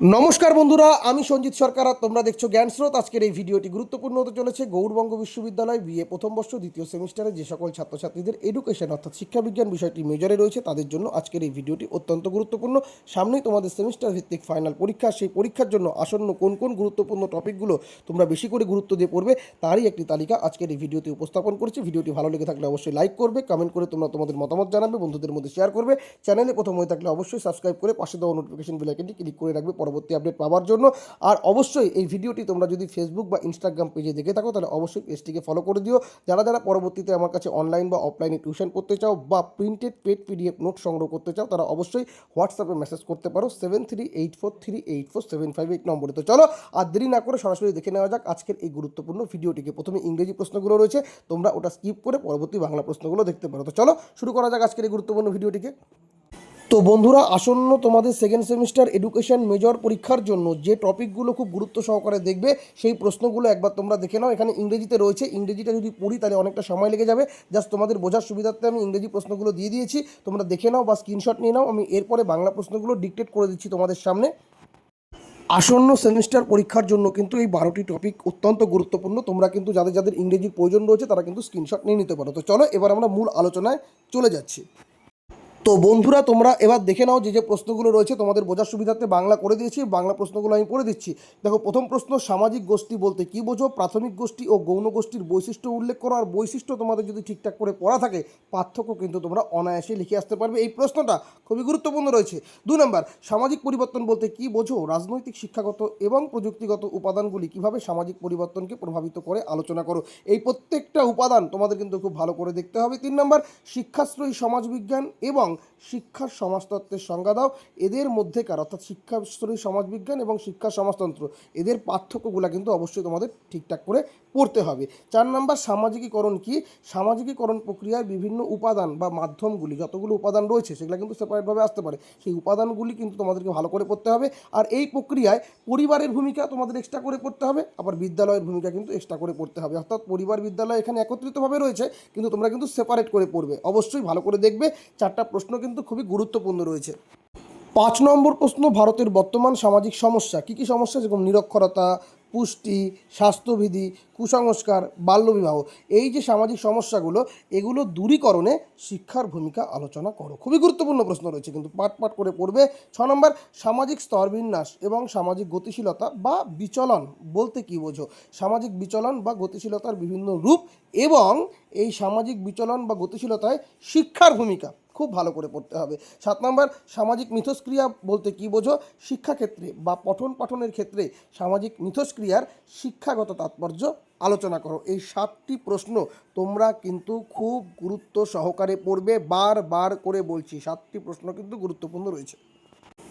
নমস্কার বন্ধুরা, আমি সঞ্জিত সরকার আর তোমরা দেখছো জ্ঞান স্রোত। আজকের এই ভিডিওটি গুরুত্বপূর্ণ হতে চলেছে। গৌড়বঙ্গ বিশ্ববিদ্যালয় বিএ প্রথম বর্ষ দ্বিতীয় সেমিস্টারে যে সকল ছাত্রছাত্রীদের এডুকেশন অর্থাৎ শিক্ষাবিজ্ঞান বিষয়টি মেজরে রয়েছে তাদের জন্য আজকের এই ভিডিওটি অত্যন্ত গুরুত্বপূর্ণ। সামনেই তোমাদের সেমিস্টার ভিত্তিক ফাইনাল পরীক্ষা, সেই পরীক্ষার জন্য আসন্ন কোন কোন গুরুত্বপূর্ণ টপিকগুলো তোমরা বেশি করে গুরুত্ব দিয়ে পড়বে তারই একটি তালিকা আজকের এই ভিডিওতে উপস্থাপন করছি। ভিডিওটি ভালো লেগে থাকলে অবশ্যই লাইক করবে, কমেন্ট করে তোমরা তোমাদের মতামত জানাবে, বন্ধুদের মধ্যে শেয়ার করবে। চ্যানেলে প্রথম হয়ে থাকলে অবশ্যই সাবস্ক্রাইব করে পাশে দেওয়া নোটিফিকেশন বেল আইকনটি ক্লিক করে রাখবে পরবর্তী আপডেট পাওয়ার জন্য। আর অবশ্যই এই ভিডিওটি তোমরা যদি ফেসবুক বা ইনস্টাগ্রাম পেজে দেখে থাকো তাহলে অবশ্যই পেজটিকে ফলো করে দিও। যারা যারা পরবর্তীতে আমার কাছে অনলাইন বা অফলাইনে টিউশন পড়তে চাও বা প্রিন্টেড পেড পিডিএফ নোট সংগ্রহ করতে চাও তারা অবশ্যই হোয়াটসঅ্যাপে মেসেজ করতে পারো 7384384758 নম্বরে। তো চলো আর দেরি না করে সরাসরি দেখে নেওয়া যাক আজকের এই গুরুত্বপূর্ণ ভিডিওটিকে। প্রথমে ইংরেজি প্রশ্নগুলো রয়েছে, তোমরা ওটা স্কিপ করে পরবর্তী বাংলা প্রশ্নগুলো দেখতে পারো। তো চলো শুরু করা যাক আজকের এই গুরুত্বপূর্ণ ভিডিওটিকে। তো বন্ধুরা, আসন্ন তোমাদের সেকেন্ড সেমিস্টার এডুকেশন মেজর পরীক্ষার জন্য যে টপিকগুলো খুব গুরুত্ব সহকারে দেখবে সেই প্রশ্নগুলো একবার তোমরা দেখে নাও। এখানে ইংরেজিতে রয়েছে, ইংরেজিটা যদি পড়ি তাহলে অনেকটা সময় লেগে যাবে। জাস্ট তোমাদের বোঝার সুবিধার্থে আমি ইংরেজি প্রশ্নগুলো দিয়ে দিয়েছি, তোমরা দেখে নাও বা স্ক্রিনশট নিয়ে নাও। আমি এরপরে বাংলা প্রশ্নগুলো ডিকটেট করে দিচ্ছি তোমাদের সামনে। আসন্ন সেমিস্টার পরীক্ষার জন্য কিন্তু এই 12টি টপিক অত্যন্ত গুরুত্বপূর্ণ। তোমরা কিন্তু যাদের যাদের ইংরেজির প্রয়োজন রয়েছে তারা কিন্তু স্ক্রিনশট নিয়ে নিতে পারো। তো চলো এবার আমরা মূল আলোচনায় চলে যাচ্ছি। তো বন্ধুরা, তোমরা এবার দেখে নাও যে যে প্রশ্নগুলো রয়েছে, তোমাদের বোঝার সুবিধার্থে বাংলা করে দিয়েছি, বাংলা প্রশ্নগুলো আমি পড়ে দিচ্ছি। দেখো, প্রথম প্রশ্ন, সামাজিক গোষ্ঠী বলতে কী বোঝো? প্রাথমিক গোষ্ঠী ও গৌণ গোষ্ঠীর বৈশিষ্ট্য উল্লেখ করো। আর বৈশিষ্ট্য তোমাদের যদি ঠিকঠাক করে পড়া থাকে, পার্থক্য কিন্তু তোমরা অনায়াসে লিখে আসতে পারবে। এই প্রশ্নটা খুবই গুরুত্বপূর্ণ রয়েছে। 2 নম্বর, সামাজিক পরিবর্তন বলতে কী বোঝো? রাজনৈতিক, শিক্ষাগত এবং প্রযুক্তিগত উপাদানগুলি কীভাবে সামাজিক পরিবর্তনকে প্রভাবিত করে আলোচনা করো। এই প্রত্যেকটা উপাদান তোমাদের কিন্তু খুব ভালো করে দেখতে হবে। 3 নম্বর, শিক্ষাশ্রয়ী সমাজবিজ্ঞান এবং শিক্ষার সমাজতত্ত্বের সংজ্ঞা দাও। এদের মধ্যেকার অর্থাৎ শিক্ষাশ্রয়ী সমাজবিজ্ঞান এবং শিক্ষা সমাজতন্ত্র এদের পার্থক্যগুলো কিন্তু অবশ্যই তোমাদের ঠিকঠাক করে পড়তে হবে। 4 নম্বর, সামাজিকীকরণ কি? সামাজিকীকরণ প্রক্রিয়ায় বিভিন্ন উপাদান বা মাধ্যমগুলি, যতগুলো উপাদান রয়েছে সেগুলো কিন্তু সেপারেটভাবে আসতে পারে, সেই উপাদানগুলি কিন্তু তোমাদেরকে ভালো করে পড়তে হবে। আর এই প্রক্রিয়ায় পরিবারের ভূমিকা তোমাদের এক্সট্রা করে পড়তে হবে, আবার বিদ্যালয়ের ভূমিকা কিন্তু এক্সট্রা করে পড়তে হবে। অর্থাৎ পরিবার বিদ্যালয় এখানে একত্রিতভাবে রয়েছে, কিন্তু তোমরা কিন্তু সেপারেট করে পড়বে। অবশ্যই ভালো করে দেখবে, 4টা প্রশ্ন কিন্তু খুবই গুরুত্বপূর্ণ রয়েছে। 5 নম্বর প্রশ্ন, ভারতের বর্তমান সামাজিক সমস্যা কী কী সমস্যা? যেরকম নিরক্ষরতা, পুষ্টি, স্বাস্থ্যবিধি, কুসংস্কার, বাল্যবিবাহ, এই যে সামাজিক সমস্যাগুলো, এগুলো দূরীকরণে শিক্ষার ভূমিকা আলোচনা করো। খুবই গুরুত্বপূর্ণ প্রশ্ন রয়েছে, কিন্তু পাট পাট করে পড়বে। 6 নম্বর, সামাজিক স্তরবিন্যাস এবং সামাজিক গতিশীলতা বা বিচলন বলতে কী বোঝো? সামাজিক বিচলন বা গতিশীলতার বিভিন্ন রূপ এবং এই সামাজিক বিচলন বা গতিশীলতায় শিক্ষার ভূমিকা খুব ভালো করে পড়তে হবে। 7 নম্বর, সামাজিক মিথস্ক্রিয়া বলতে কী বোঝো? শিক্ষাক্ষেত্রে বা পঠন পাঠনের ক্ষেত্রে সামাজিক মিথস্ক্রিয়ার শিক্ষাগত তাৎপর্য আলোচনা করো। এই 7টি প্রশ্ন তোমরা কিন্তু খুব গুরুত্ব সহকারে পড়বে। বারবার করে বলছি, 7টি প্রশ্ন কিন্তু গুরুত্বপূর্ণ রয়েছে।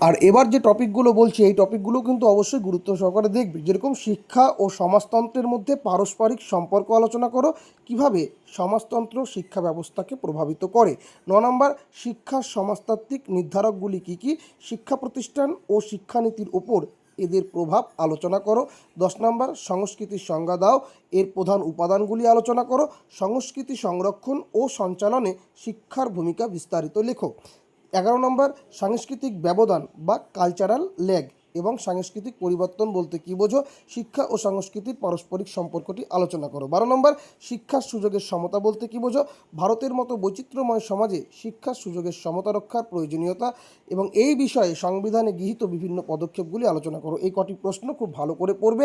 আর এবার যে টপিকগুলো বলছি এই টপিকগুলো কিন্তু অবশ্যই গুরুত্ব সহকারে দেখবে। যেরকম শিক্ষা ও সমাজতন্ত্রের মধ্যে পারস্পরিক সম্পর্ক আলোচনা করো, কিভাবে সমাজতন্ত্র শিক্ষা ব্যবস্থাকে প্রভাবিত করে। 9 নম্বর, শিক্ষার সমাজতাত্ত্বিক নির্ধারকগুলি কী কী? শিক্ষা প্রতিষ্ঠান ও শিক্ষানীতির ওপর এদের প্রভাব আলোচনা করো। 10 নম্বর, সংস্কৃতির সংজ্ঞা দাও, এর প্রধান উপাদানগুলি আলোচনা করো। সংস্কৃতি সংরক্ষণ ও সঞ্চালনে শিক্ষার ভূমিকা বিস্তারিত লেখো। 11 নম্বর, সাংস্কৃতিক ব্যবধান বা কালচারাল ল্যাগ এবং সাংস্কৃতিক পরিবর্তন বলতে কী বোঝো? শিক্ষা ও সংস্কৃতির পারস্পরিক সম্পর্কটি আলোচনা করো। 12 নম্বর, শিক্ষার সুযোগের সমতা বলতে কী বোঝো? ভারতের মতো বৈচিত্র্যময় সমাজে শিক্ষার সুযোগের সমতা রক্ষার প্রয়োজনীয়তা এবং এই বিষয়ে সংবিধানে গৃহীত বিভিন্ন পদক্ষেপগুলি আলোচনা করো। এই কটি প্রশ্ন খুব ভালো করে পড়বে।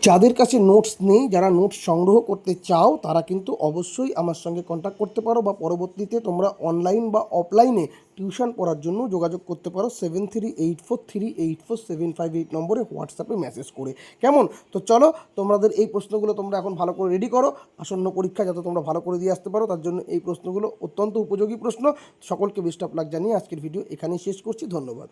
যাদের কাছে নোটস নেই, যারা নোটস সংগ্রহ করতে চাও তারা কিন্তু অবশ্যই আমার সঙ্গে কন্ট্যাক্ট করতে পারো, বা পরবর্তীতে তোমরা অনলাইন বা অফলাইনে টিউশন পড়ার জন্য যোগাযোগ করতে পারো 7384384758 নম্বরে হোয়াটসঅ্যাপে মেসেজ করে। কেমন? তো চলো, তোমাদের এই প্রশ্নগুলো তোমরা এখন ভালো করে রেডি করো। আসন্ন পরীক্ষা যাতে তোমরা ভালো করে দিয়ে আসতে পারো তার জন্য এই প্রশ্নগুলো অত্যন্ত উপযোগী প্রশ্ন। সকলকে বেস্ট অফ লাক জানিয়ে আজকের ভিডিও এখানেই শেষ করছি। ধন্যবাদ।